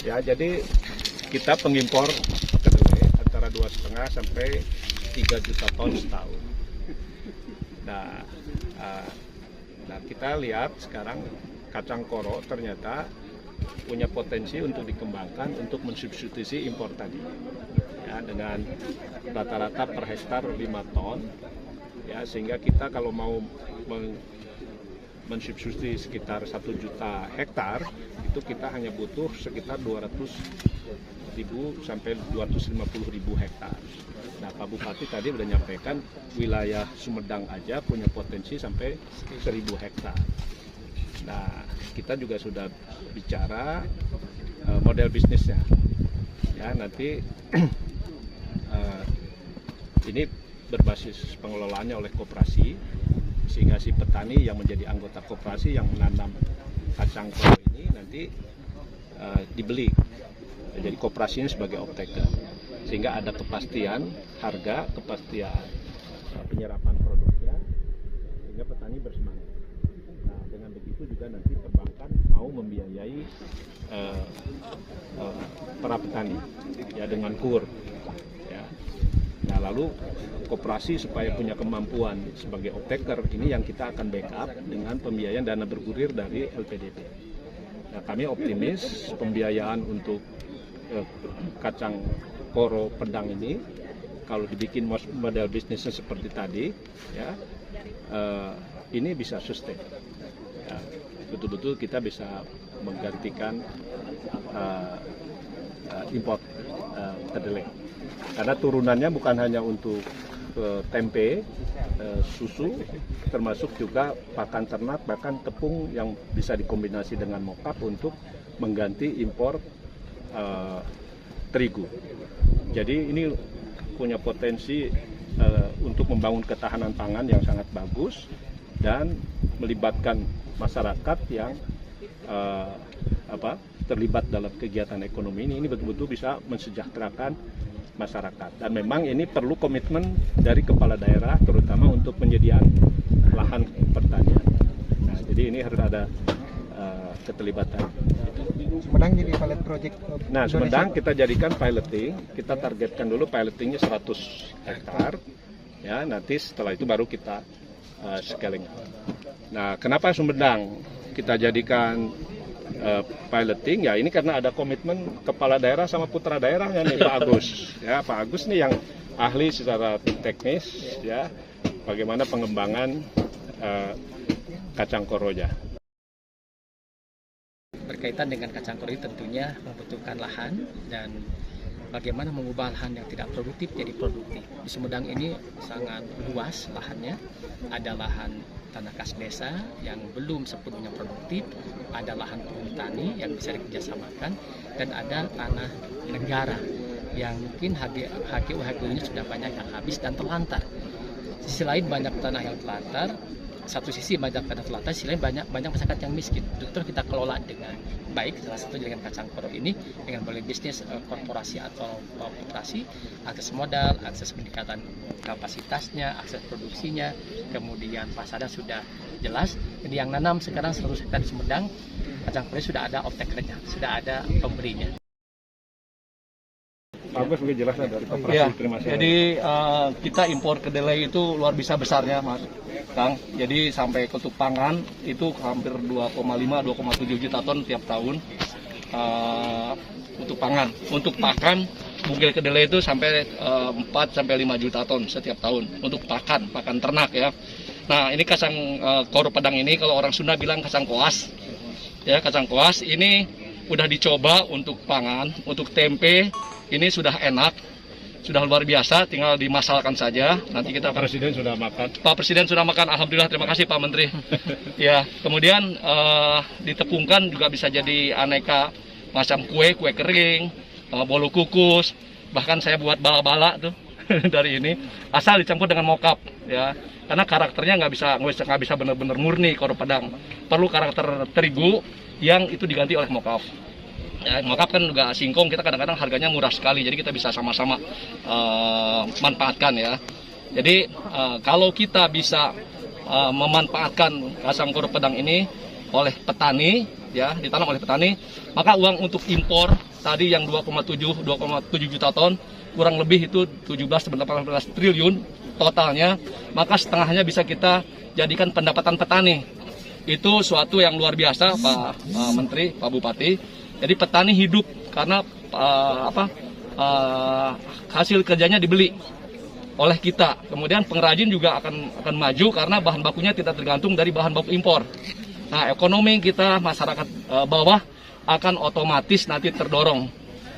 Ya, jadi kita pengimpor kedelai antara 2,5 sampai 3 juta ton setahun. Nah, kita lihat sekarang kacang koro ternyata punya potensi untuk dikembangkan untuk mensubstitusi impor tadi. Ya, dengan rata-rata per hektar 5 ton. Ya, sehingga kita kalau mau mensubstitusi sekitar 1 juta hektar, itu kita hanya butuh sekitar 200.000 sampai 250.000 hektar. Nah, Pak Bupati tadi sudah nyampaikan wilayah Sumedang aja punya potensi sampai 1.000 hektar. Nah, kita juga sudah bicara model bisnisnya. Ya, nanti ini berbasis pengelolaannya oleh koperasi, sehingga si petani yang menjadi anggota koperasi yang menanam kacang koro ini nanti dibeli. Jadi koperasinya sebagai off-taker, sehingga ada kepastian harga, kepastian penyerapan produknya, sehingga petani bersemangat. Nah, dengan begitu juga nanti perbankan mau membiayai para petani, ya, dengan KUR. Ya. Nah, lalu koperasi supaya punya kemampuan sebagai off-taker ini yang kita akan backup dengan pembiayaan dana bergulir dari LPDP. Nah, kami optimis pembiayaan untuk kacang koro pedang ini kalau dibikin model bisnisnya seperti tadi, ya, ini bisa sustain. Ya, betul-betul kita bisa menggantikan import kedelai. Karena turunannya bukan hanya untuk tempe, susu, termasuk juga pakan ternak, bahkan tepung yang bisa dikombinasi dengan mokap untuk mengganti impor terigu. Jadi ini punya potensi untuk membangun ketahanan pangan yang sangat bagus dan melibatkan masyarakat yang terlibat dalam kegiatan ekonomi ini betul-betul bisa mensejahterakan masyarakat. Dan memang ini perlu komitmen dari kepala daerah, terutama untuk penyediaan lahan pertanian. Nah, jadi ini harus ada keterlibatan. Sumedang jadi pilot project. Nah, Sumedang kita jadikan piloting, kita targetkan dulu pilotingnya 100 hektar. Ya, nanti setelah itu baru kita scaling. Nah, kenapa Sumedang kita jadikan piloting? Ya, ini karena ada komitmen kepala daerah sama putra daerahnya nih, Pak Agus. Ya, Pak Agus nih yang ahli secara teknis, ya, bagaimana pengembangan kacang koroja. Berkaitan dengan kacang koro tentunya membutuhkan lahan dan bagaimana mengubah lahan yang tidak produktif jadi produktif. Di Sumedang ini sangat luas lahannya, ada lahan tanah kas desa yang belum sepenuhnya produktif, ada lahan perhutani yang bisa dikerjasamakan, dan ada tanah negara yang mungkin HGU-nya sudah banyak yang habis dan terlantar. Sisi lain banyak tanah yang terlantar, satu sisi banyak tanah terlantar, sisi lain banyak masyarakat yang miskin. Itu kita kelola dengan baik, salah satu dengan kacang koro ini dengan boleh bisnis korporasi atau koperasi, akses modal, akses peningkatan kapasitasnya, akses produksinya, kemudian pasarnya sudah jelas. Jadi yang nanam sekarang 100 hektar di Sumedang, kacang koro sudah ada off-takernya, sudah ada pembelinya. Bagus, mungkin jelasnya dari koperasi. Ya, Terima kasih. jadi kita impor kedelai itu luar biasa besarnya, Mas Kang. Jadi sampai ke pangan itu hampir 2,5-2,7 juta ton tiap tahun untuk pangan. Untuk pakan bungkil kedelai itu sampai 4-5 juta ton setiap tahun untuk pakan ternak, ya. Nah, ini kacang koro pedang ini kalau orang Sunda bilang kacang koas. Ya, kacang koas ini udah dicoba untuk pangan, untuk tempe. Ini sudah enak, sudah luar biasa, tinggal dimasalkan saja. Nanti kita Presiden sudah makan. Pak Presiden sudah makan, alhamdulillah, terima kasih Pak Menteri. Ya, kemudian ditepungkan juga bisa jadi aneka macam kue kering, bolu kukus, bahkan saya buat bala-bala tuh dari ini, asal dicampur dengan mokap, ya. Karena karakternya nggak bisa benar-benar murni koro pedang, perlu karakter terigu yang itu diganti oleh mokap. Ya, mokap kan juga singkong, kita kadang-kadang harganya murah sekali, jadi kita bisa sama-sama manfaatkan, ya. Jadi kalau kita bisa memanfaatkan kacang koro pedang ini oleh petani, ya, ditanam oleh petani, maka uang untuk impor tadi yang 2,7 juta ton, kurang lebih itu 17-18 triliun totalnya, maka setengahnya bisa kita jadikan pendapatan petani. Itu suatu yang luar biasa, Pak Menteri, Pak Bupati. Jadi petani hidup karena hasil kerjanya dibeli oleh kita. Kemudian pengrajin juga akan maju karena bahan bakunya tidak tergantung dari bahan baku impor. Nah, ekonomi kita masyarakat bawah akan otomatis nanti terdorong.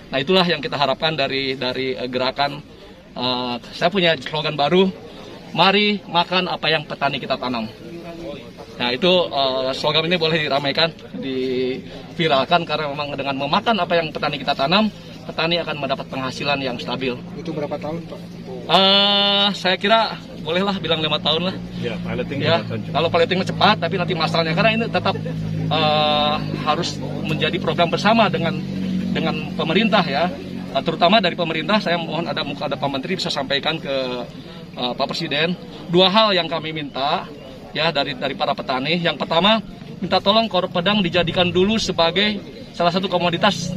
Nah, itulah yang kita harapkan dari gerakan. Saya punya slogan baru, mari makan apa yang petani kita tanam. Nah, itu slogan ini boleh diramaikan, diviralkan, karena memang dengan memakan apa yang petani kita tanam, petani akan mendapat penghasilan yang stabil. Itu berapa tahun, Pak? Saya kira bolehlah bilang 5 tahun lah. Ya, piloting Ya, kalau piloting cepat, tapi nanti masalahnya karena ini tetap harus menjadi program bersama dengan pemerintah ya. Terutama dari pemerintah, saya mohon ada Pak Menteri bisa sampaikan ke Pak Presiden 2 hal yang kami minta ya dari para petani. Yang pertama, minta tolong korup pedang dijadikan dulu sebagai salah satu komoditas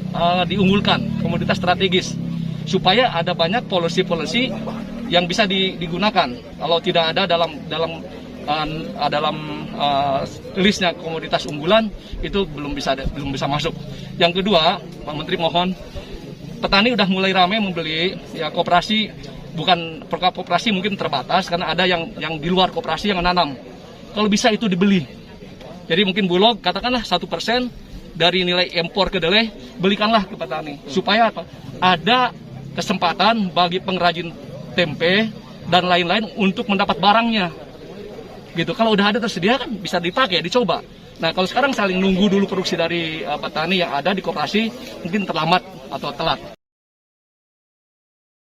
diunggulkan, komoditas strategis, supaya ada banyak policy yang bisa digunakan. Kalau tidak ada dalam listnya komoditas unggulan, itu belum bisa masuk. Yang kedua, Pak Menteri mohon, petani udah mulai ramai membeli ya, koperasi, bukan koperasi mungkin terbatas karena ada yang di luar koperasi yang menanam. Kalau bisa itu dibeli. Jadi mungkin Bulog katakanlah 1% dari nilai impor kedelai belikanlah ke petani, supaya apa? Ada kesempatan bagi pengrajin tempe dan lain-lain untuk mendapat barangnya. Gitu. Kalau udah ada tersedia kan bisa dipakai, dicoba. Nah, kalau sekarang saling nunggu dulu produksi dari petani yang ada di koperasi, mungkin terlambat atau telat.